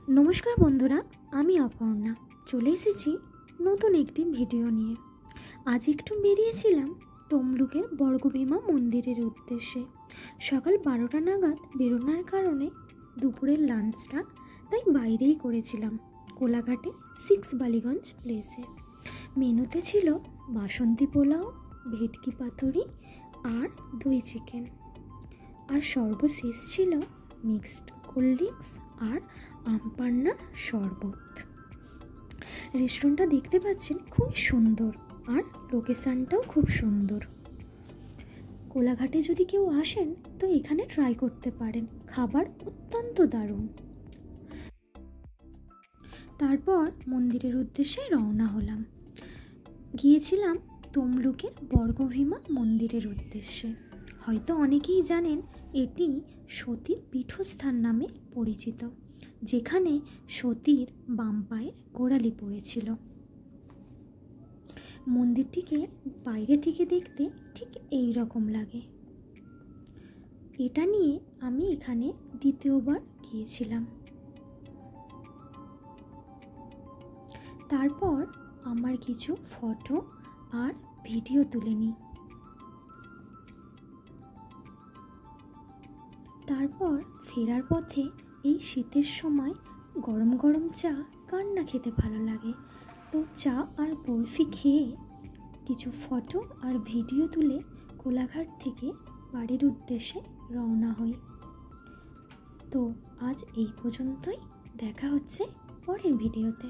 নমস্কার বন্ধুরা, আমি অপর্ণা চলে এসেছি নতুন একটি ভিডিও নিয়ে। আজ একটু বেরিয়েছিলাম তমলুকের বর্গভীমা মন্দিরের উদ্দেশ্যে। সকাল 12টা নাগাদ বেরোনোর কারণে দুপুরের লাঞ্চটা তাই বাইরেই করেছিলাম, কোলাঘাটে 6 বালিগঞ্জ প্লেসে। মেনুতে ছিল বাসন্তী পোলাও, ভেটকি পাতুরি আর দই চিকেন, আর সর্বশেষ ছিল মিক্সড কোল্ড ড্রিঙ্কস আর আমপান্নার শরবত। রেস্টুরেন্টটা দেখতে পাচ্ছেন খুবই সুন্দর, আর লোকেশানটাও খুব সুন্দর। কোলাঘাটে যদি কেউ আসেন তো এখানে ট্রাই করতে পারেন, খাবার অত্যন্ত দারুণ। তারপর মন্দিরের উদ্দেশ্যে রওনা হলাম। গিয়েছিলাম তমলুকের বর্গভীমা মন্দিরের উদ্দেশ্যে। হয়তো অনেকেই জানেন এটি সতীর পীঠস্থান নামে পরিচিত, যেখানে সতীর বাম পায়ের গোড়ালি পড়েছিল। মন্দিরটিকে বাইরে থেকে দেখতে ঠিক এই রকম লাগে। এটা নিয়ে আমি এখানে দ্বিতীয়বার গিয়েছিলাম। তারপর আমার কিছু ফটো আর ভিডিও তুলে নিই। তারপর ফেরার পথে এই শীতের সময় গরম গরম চা কার না খেতে ভালো লাগে, তো চা আর বরফি খেয়ে কিছু ফটো আর ভিডিও তুলে কোলাঘাট থেকে বাড়ির উদ্দেশ্যে রওনা হই। তো আজ এই পর্যন্তই, দেখা হচ্ছে পরের ভিডিওতে।